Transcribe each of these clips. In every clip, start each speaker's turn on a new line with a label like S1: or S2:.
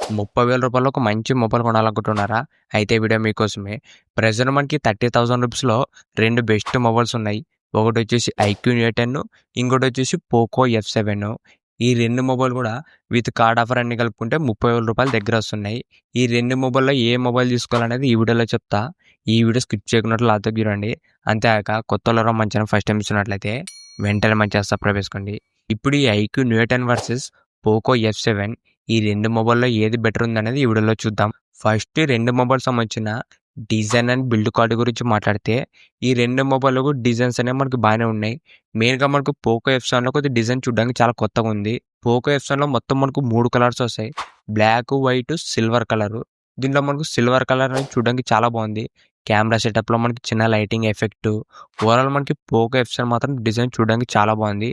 S1: రూ. 30,000 ఒక మంచి మొబైల్ కొనాలనుకుంటున్నారా? అయితే ఈ వీడియో మీకోసమే. ప్రెజెంట్ మనకి 30,000 రూపీస్‌లో 2 బెస్ట్ మొబైల్స్ ఉన్నాయి. ఒకటొచ్చేసి ఐక్యూన్ ఏ10, ఇంకోటొచ్చేసి పోకో ఎఫ్7. ఈ 2 మొబైల్ కూడా విత్ కార్డ్ ఆఫర్ అన్ని కలుపుకుంటే రూ. 30,000 దగ్గరొస్తున్నాయి. ఈ 2 మొబైల్‌లో ఏ మొబైల్ తీసుకోవాలనేది ఈ వీడియోలో చెప్తా. ఈ వీడియో స్కిప్ చేయకున్నట్లు లాస్ట్‌దాకా చూడండి. అంతేకాక కొత్తోళ్ళెవరైనా మన ఛానల్ ఫస్ట్ టైమ్ చూస్తున్నట్లయితే వెంటనే మన ఛానల్ సబ్స్క్రైబ్ చేసుకోండి. ఇప్పుడు ఈ ఐక్యూన్ ఏ10 వర్సెస్ పోకో ఎఫ్7 ఈ 2 మొబైల్‌లో ఏది బెటర్ ఉందనేది ఈ వీడియోలో చూద్దాం. ఫస్ట్ ఈ 2 మొబైల్ సంబంధించిన డిజైన్ అండ్ బిల్డ్ క్వాలిటీ గురించి మాట్లాడితే ఈ 2 మొబైల్‌లో కూడా డిజైన్స్ అనేవి మనకు బాగానే ఉన్నాయి. మెయిన్‌గా మనకు పోకో ఎఫ్7లో కొద్దిగా డిజైన్ చూడడానికి చాలా కొత్తగా ఉంది. పోకో ఎఫ్7లో మొత్తం మనకు 3 కలర్స్ వస్తాయి. Black, white, silver colour. దీంట్లో మనకు సిల్వర్ కలర్ అనేది చూడడానికి చాలా బాగుంది. కెమెరా సెటప్‌లో మనకి చిన్న లైటింగ్ ఎఫెక్టు. ఓవరాల్ మనకి పోకో ఎఫ్7 మాత్రం డిజైన్ చూడడానికి చాలా బాగుంది.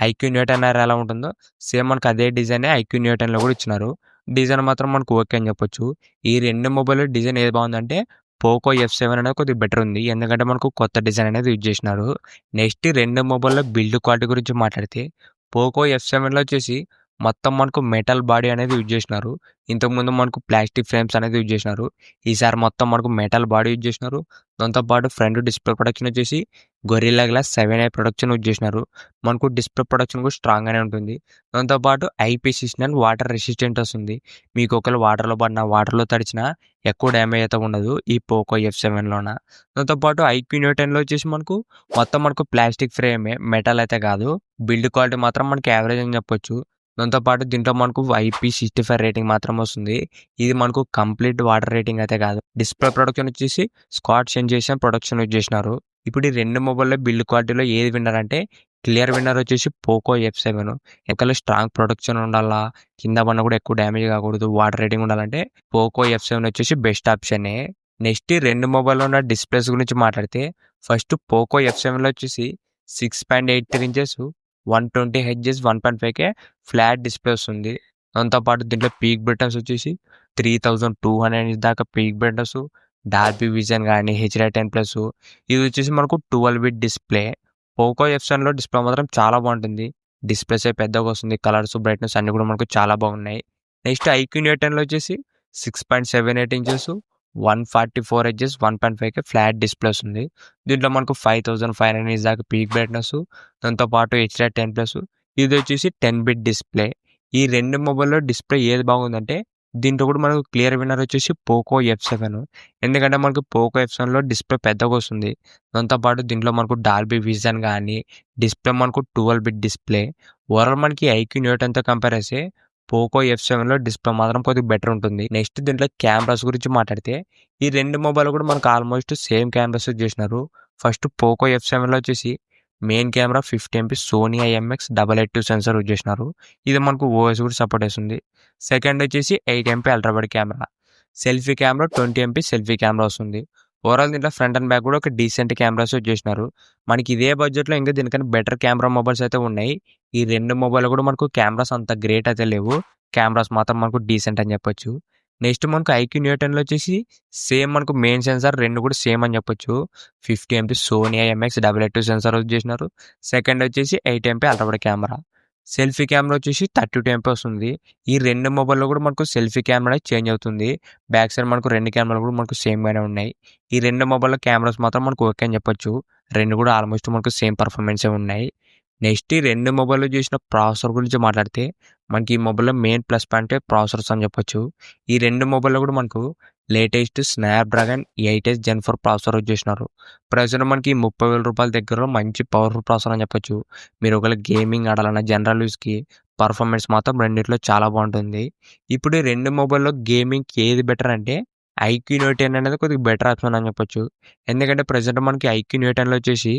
S1: ఐక్యూన్ ఏ10 ఎలా ఉంటుందో సేమ్ మనకు అదే డిజైనే ఐక్యూన్ ఏ10లో కూడా ఇచ్చినారు. డిజైన్ మాత్రం మనకు ఓకే అని చెప్పొచ్చు. ఈ 2 మొబైల్ డిజైన్ ఏది బాగుందంటే పోకో ఎఫ్7 అనేది కొద్దిగా బెటర్ ఉంది. ఎందుకంటే మనకు కొత్త డిజైన్ అనేది యూజ్ చేసినారు. నెక్స్ట్ 2 మొబైల్‌లో బిల్డ్ క్వాలిటీ గురించి మాట్లాడితే పోకో ఎఫ్7లో వచ్చేసి మొత్తం మనకు మెటల్ బాడీ అనేది యూజ్ చేసినారు. ఇంతకుముందు మనకు ప్లాస్టిక్ ఫ్రేమ్స్ అనేది యూజ్ చేసినారు. ఈసారి మొత్తం మనకు మెటల్ బాడీ యూజ్ చేసినారు. దాంతో పాటు ఫ్రంట్ డిస్ప్లే ప్రొటెక్షన్ వచ్చేసి Gorilla Glass 7i protection use చేసినారు. మనకు డిస్ప్లే ప్రొటెక్షన్ కూడా స్ట్రాంగ్‌గానే ఉంటుంది. దాంతో పాటు IP69 వాటర్ రెసిస్టెంట్ వస్తుంది. మీకు ఒకవేళ వాటర్‌లో పడినా, వాటర్‌లో తడిచినా ఎక్కువ డ్యామేజ్ అయితే ఉండదు ఈ పోకో ఎఫ్7లోన. దాంతో పాటు ఐక్యూన్ ఏ10లో వచ్చేసి మొత్తం మనకు ప్లాస్టిక్ ఫ్రేమే, మెటల్ అయితే కాదు. బిల్డ్ క్వాలిటీ మాత్రం మనకి యావరేజ్ అని చెప్పొచ్చు. దాంతో పాటు దీంట్లో మనకు IP65 రేటింగ్ మాత్రం వస్తుంది. ఇది మనకు కంప్లీట్ వాటర్ రేటింగ్ అయితే కాదు. డిస్ప్లే ప్రొటెక్షన్ వచ్చేసి స్కాచ్ సెన్సేషన్ ప్రొటెక్షన్ యూజ్ చేసినారు. ఇప్పుడు ఈ 2 మొబైల్‌లో బిల్డ్ క్వాలిటీలో ఏది విన్నర్ అంటే క్లియర్ విన్నర్ వచ్చేసి పోకో ఎఫ్7. ఎక్కడో స్ట్రాంగ్ ప్రొటెక్షన్ ఉండాలా, కింద పడినా కూడా ఎక్కువ డ్యామేజ్ కాకూడదు, వాటర్ రేటింగ్ ఉండాలంటే పోకో ఎఫ్7 వచ్చేసి బెస్ట్ ఆప్షనే. నెక్స్ట్ ఈ 2 మొబైల్‌లో ఉన్న డిస్ప్లేస్ గురించి మాట్లాడితే ఫస్ట్ పోకో ఎఫ్7లో వచ్చేసి 6.83 inches 120 hertz 1.5K flat display వస్తుంది. దాంతో పాటు దీంట్లో పీక్ బ్రైట్నెస్ వచ్చేసి 3200 దాకా పీక్ బ్రైట్నెస్, డాల్బీ విజన్ కానీ HDR10+. ఇది వచ్చేసి మనకు 12 బిట్ డిస్ప్లే. పోకో ఎఫ్7లో డిస్ప్లే మాత్రం చాలా బాగుంటుంది. డిస్ప్లేస్ పెద్దగా వస్తుంది. కలర్స్, బ్రైట్నెస్ అన్ని కూడా మనకు చాలా బాగున్నాయి. నెక్స్ట్ ఐక్యూన్ ఏ10లో వచ్చేసి 6.78 inches 144 hertz 1.5K flat display వస్తుంది. దీంట్లో మనకు 5500 దాకా పీక్ బ్రైట్నెస్, దాంతో పాటు HDR10+. ఇది వచ్చేసి 10 బిట్ డిస్ప్లే. ఈ 2 మొబైల్‌లో డిస్ప్లే ఏది బాగుందంటే దీంట్లో కూడా మనకు క్లియర్ విన్నర్ వచ్చేసి పోకో ఎఫ్7. ఎందుకంటే మనకు పోకో ఎఫ్7లో డిస్ప్లే పెద్దగా వస్తుంది. దాంతో పాటు దీంట్లో మనకు డాల్బీ విజన్ కానీ డిస్ప్లే మనకు 12 బిట్ డిస్ప్లే. ఓవరాల్ మనకి ఐక్యూన్ ఏ10తో కంపేర్ చేస్తే పోకో ఎఫ్7లో డిస్ప్లే మాత్రం కొద్దిగా బెటర్ ఉంటుంది. నెక్స్ట్ దీంట్లో కెమెరాస్ గురించి మాట్లాడితే ఈ 2 మొబైల్ కూడా మనకు ఆల్మోస్ట్ సేమ్ కెమెరాస్ యూజ్ చేసినారు. ఫస్ట్ పోకో ఎఫ్7లో వచ్చేసి main camera 50MP Sony IMX882 sensor use చేసినారు. ఇది మనకు ఓఎస్ కూడా సపోర్ట్ చేస్తుంది. సెకండ్ వచ్చేసి 8MP ultra wide camera. Selfie camera 20MP selfie camera వస్తుంది. ఓవరాల్ దీంట్లో ఫ్రంట్ అండ్ బ్యాక్ కూడా ఒక డీసెంట్ కెమెరాస్ యూజ్ చేసినారు. మనకి ఇదే బడ్జెట్లో ఇంకా దీనికన్నా బెటర్ కెమెరా మొబైల్స్ అయితే ఉన్నాయి. ఈ 2 మొబైల్ కూడా మనకు కెమెరాస్ అంత గ్రేట్ అయితే లేవు. కెమెరాస్ మాత్రం మనకు డీసెంట్ అని చెప్పొచ్చు. నెక్స్ట్ మనకు ఐక్యూన్ ఏ10లో వచ్చేసి సేమ్ మనకు మెయిన్ సెన్సార్ 2 కూడా సేమ్ అని చెప్పొచ్చు. 50MP Sony IMX882 sensor use చేసినారు. సెకండ్ వచ్చేసి 8MP ultra wide camera. Selfie camera వచ్చేసి 32MP వస్తుంది. ఈ 2 మొబైల్‌లో కూడా మనకు సెల్ఫీ కెమెరా చేంజ్ అవుతుంది. బ్యాక్ సైడ్ మనకు 2 కెమెరాలు కూడా మనకు సేమ్‌గానే ఉన్నాయి. ఈ 2 మొబైల్‌లో కెమెరాస్ మాత్రం మనకు ఓకే అని చెప్పొచ్చు. 2 కూడా ఆల్మోస్ట్ మనకు సేమ్ పర్ఫార్మెన్సే ఉన్నాయి. నెక్స్ట్ ఈ 2 మొబైల్‌లో చేసిన ప్రాసెసర్ గురించి మాట్లాడితే మనకి ఈ మొబైల్‌లో మెయిన్ ప్లస్ పాయింటే ప్రాసెసర్స్ అని చెప్పొచ్చు. ఈ 2 మొబైల్‌లో కూడా మనకు latest Snapdragon 8s Gen 4 processor use చేసినారు. ప్రెజెంట్ మనకి రూ. 30,000 దగ్గరలో మంచి పవర్‌ఫుల్ ప్రాసెసర్ అని చెప్పొచ్చు. మీరు ఒకవేళ గేమింగ్ ఆడాలన్నా జనరల్ యూజ్‌కి పర్ఫార్మెన్స్ మాత్రం రెండిట్లో చాలా బాగుంటుంది. ఇప్పుడు ఈ 2 మొబైల్‌లో గేమింగ్‌కి ఏది బెటర్ అంటే ఐక్యూన్ ఏ10 అనేది కొద్దిగా బెటర్ ఆప్షన్ అని చెప్పొచ్చు. ఎందుకంటే ప్రెజెంట్ మనకి ఐక్యూన్ ఏ10లో వచ్చేసి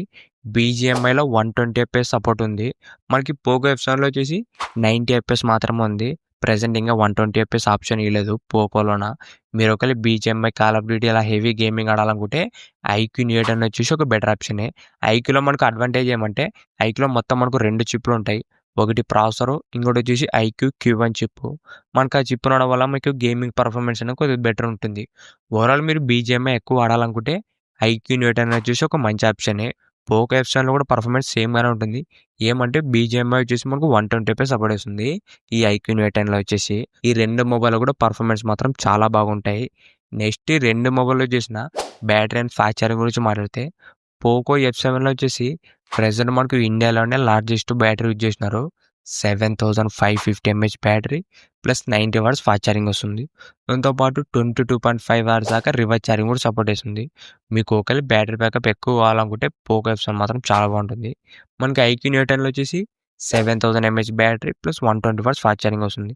S1: BGMIలో 120 FPS సపోర్ట్ ఉంది. మనకి పోకో ఎఫ్7లో వచ్చేసి 90 FPS మాత్రమే ఉంది. ప్రెజెంట్ ఇంకా 120 FPS ఆప్షన్ ఇవ్వలేదు పోకోలోన. మీరు ఒకవేళ BGMI, కాల్ ఆఫ్ డ్యూటీ అలా హెవీ గేమింగ్ ఆడాలనుకుంటే ఐక్యూన్ ఏ10 వచ్చేసి ఒక బెటర్ ఆప్షనే. ఐక్యూలో మనకు అడ్వాంటేజ్ ఏమంటే ఐక్యూలో మొత్తం మనకు 2 చిప్లు ఉంటాయి. ఒకటి ప్రాసెసరు, ఇంకోటి వచ్చేసి ఐక్యూ Q1 చిప్. మనకు ఆ చిప్ ఉండడం వల్ల మీకు గేమింగ్ పర్ఫార్మెన్స్ అనేది కొద్దిగా బెటర్ ఉంటుంది. ఓవరాల్ మీరు BGMI ఎక్కువ ఆడాలనుకుంటే ఐక్యూన్ ఏ10 వచ్చేసి ఒక మంచి ఆప్షనే. పోకో ఎఫ్7లో కూడా పర్ఫార్మెన్స్ సేమ్‌గానే ఉంటుంది. ఏమంటే బీజీఎంఐ వచ్చేసి మనకు 120 సపోర్ట్ చేస్తుంది. ఈ ఐక్యూనో ఏ10లో వచ్చేసి. ఈ 2 మొబైల్‌లో కూడా పర్ఫార్మెన్స్ మాత్రం చాలా బాగుంటాయి. నెక్స్ట్ ఈ 2 మొబైల్‌లో చేసిన బ్యాటరీ అండ్ ఫాస్ట్ ఛార్జింగ్ గురించి మాట్లాడితే పోకో ఎఫ్7లో వచ్చేసి ప్రెజెంట్ మనకు ఇండియాలోనే లార్జెస్ట్ బ్యాటరీ యూజ్ చేసినారు. 7550 mAh battery plus 90 watts fast charging వస్తుంది. దాంతో పాటు 22.5 అవర్స్ దాకా రివర్స్ ఛార్జింగ్ కూడా సపోర్ట్ చేస్తుంది. మీకు ఒకవేళ బ్యాటరీ బ్యాకప్ ఎక్కువ కావాలనుకుంటే పోకో ఎఫ్7 మాత్రం చాలా బాగుంటుంది. మనకి ఐక్యూనో ఏ10లో వచ్చేసి 7000 mAh battery plus 120 watts fast charging వస్తుంది.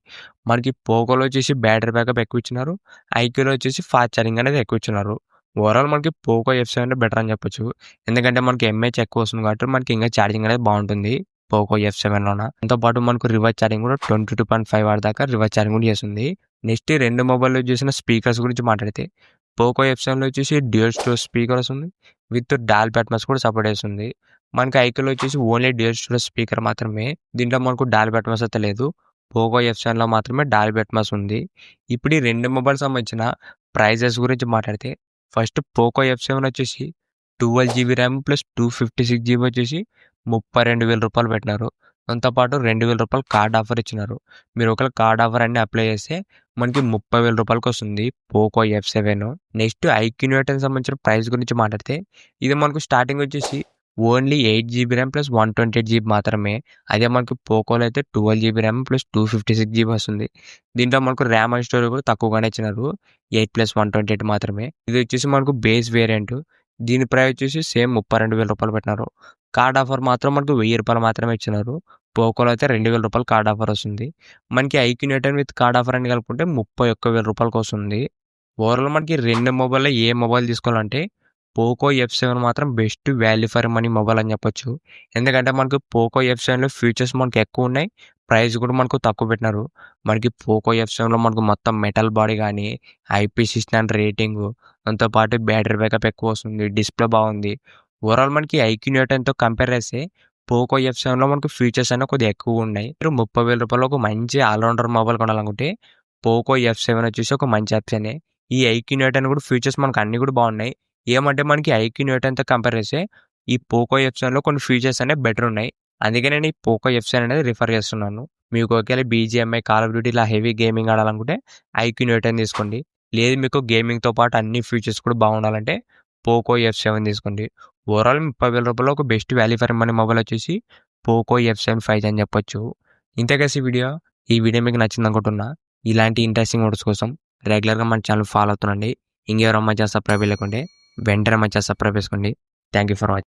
S1: మనకి పోకోలో వచ్చేసి బ్యాటరీ బ్యాకప్ ఎక్కువ ఇచ్చినారు. ఐక్యూలో వచ్చేసి ఫాస్ట్ ఛార్జింగ్ అనేది ఎక్కువ ఇచ్చినారు. ఓవరాల్ మనకి పోకో ఎఫ్7 బెటర్ అని చెప్పొచ్చు. ఎందుకంటే మనకి ఎంఏహెచ్ ఎక్కువ వస్తుంది కాబట్టి మనకి ఇంకా ఛార్జింగ్ అనేది బాగుంటుంది పోకో ఎఫ్7లోన. దాంతో పాటు మనకు రివర్స్ ఛార్జింగ్ కూడా 22.5 అవర్ దాకా రివర్స్ ఛార్జింగ్ కూడా చేస్తుంది. నెక్స్ట్ ఈ 2 మొబైల్లో చేసిన స్పీకర్స్ గురించి మాట్లాడితే పోకో ఎఫ్7లో వచ్చేసి డ్యూయల్ స్టోరేజ్ స్పీకర్ వస్తుంది. విత్ డాల్బీ అట్మాస్ కూడా సపోర్ట్ చేస్తుంది. మనకి ఐక్యూలో వచ్చేసి ఓన్లీ డ్యూయల్ స్టోరేజ్ స్పీకర్ మాత్రమే. దీంట్లో మనకు డాల్బీ అట్మాస్ అయితే లేదు. పోకో ఎఫ్7లో మాత్రమే డాల్బీ అట్మాస్ ఉంది. ఇప్పుడు ఈ 2 మొబైల్ సంబంధించిన ప్రైజెస్ గురించి మాట్లాడితే ఫస్ట్ పోకో ఎఫ్7 వచ్చేసి 12 GB ర్యామ్ ప్లస్ 256 GB వచ్చేసి 32,000 రూపాయలు పెట్టినారు. దాంతోపాటు 2,000 రూపాయలు కార్డ్ ఆఫర్ ఇచ్చినారు. మీరు ఒకవేళ కార్డ్ ఆఫర్ అన్ని అప్లై చేస్తే మనకి 30,000 రూపాయలకి వస్తుంది పోకో ఎఫ్7. నెక్స్ట్ ఐక్యూనో ఏ10 సంబంధించిన ప్రైస్ గురించి మాట్లాడితే ఇది మనకు స్టార్టింగ్ వచ్చేసి only 8 GB RAM plus 128 GB మాత్రమే. అదే మనకు పోకోలో అయితే 12 GB ర్యామ్ ప్లస్ 256 GB వస్తుంది. దీంట్లో మనకు ర్యామ్ అండ్ స్టోరేజ్ కూడా తక్కువగానే ఇచ్చినారు. 8+128 మాత్రమే. ఇది వచ్చేసి మనకు బేస్ వేరియంట్. దీని ప్రైస్ వచ్చేసి సేమ్ 32,000 రూపాయలు పెట్టినారు. కార్డ్ ఆఫర్ మాత్రం మనకు 1000 రూపాయలు మాత్రమే ఇచ్చినారు. పోకోలో అయితే 2,000 రూపాయలు కార్డ్ ఆఫర్ వస్తుంది. మనకి ఐక్యూనో ఏ10 విత్ కార్డ్ ఆఫర్ అని కలుపుకుంటే 31,000 రూపాయలకి వస్తుంది. ఓవరాల్ మనకి 2 మొబైల్లో ఏ మొబైల్ తీసుకోవాలంటే పోకో ఎఫ్7 మాత్రం best value for money mobile అని చెప్పొచ్చు. ఎందుకంటే మనకు పోకో ఎఫ్7లో ఫీచర్స్ మనకు ఎక్కువ ఉన్నాయి. ప్రైస్ కూడా మనకు తక్కువ పెట్టినారు. మనకి పోకో ఎఫ్7లో మనకు మొత్తం మెటల్ బాడీ కానీ IP69 రేటింగు, దాంతోపాటు బ్యాటరీ బ్యాకప్ ఎక్కువ వస్తుంది. డిస్ప్లే బాగుంది. ఓవరాల్ మనకి ఐక్యూనో ఏ10తో కంపేర్ చేస్తే పోకో ఎఫ్7లో మనకు ఫీచర్స్ అనేవి కొద్దిగా ఎక్కువ ఉన్నాయి. మీరు 30,000 రూపాయలు ఒక మంచి ఆల్రౌండర్ మొబైల్ కొనాలనుకుంటే పోకో ఎఫ్7 వచ్చేసి ఒక మంచి ఆప్షనే. ఈ ఐక్యూనో ఏ10 కూడా ఫీచర్స్ మనకు అన్నీ కూడా బాగున్నాయి. ఏమంటే మనకి ఐక్యూనో ఏ10తో కంపేర్ చేస్తే ఈ పోకో ఎఫ్7లో కొన్ని ఫీచర్స్ అనేవి బెటర్ ఉన్నాయి. అందుకే నేను ఈ పోకో ఎఫ్7 అనేది రిఫర్ చేస్తున్నాను. మీకు ఒకవేళ బీజీఎంఐ, కాల్ ఆఫ్ డ్యూటీ ఇలా హెవీ గేమింగ్ ఆడాలనుకుంటే ఐక్యూనో ఏ10 తీసుకోండి. లేదు మీకు గేమింగ్తో పాటు అన్ని ఫీచర్స్ కూడా బాగుండాలంటే పోకో ఎఫ్7 తీసుకోండి. ఓవరాల్ 30,000 రూపాయలు ఒక best value for money mobile వచ్చేసి పోకో ఎఫ్7 5 అని చెప్పొచ్చు. ఇంతకేసి ఈ వీడియో మీకు నచ్చింది అనుకుంటున్నా. ఇలాంటి ఇంట్రెస్టింగ్ వీడియోస్ కోసం రెగ్యులర్గా మన ఛానల్ ఫాలో అవుతుండండి. ఇంకెవరో మంచిగా సబ్స్క్రైబ్ లేకుంటే వెంటనే మంచిగా సబ్స్క్రైబ్ చేసుకోండి. Thank you for watching.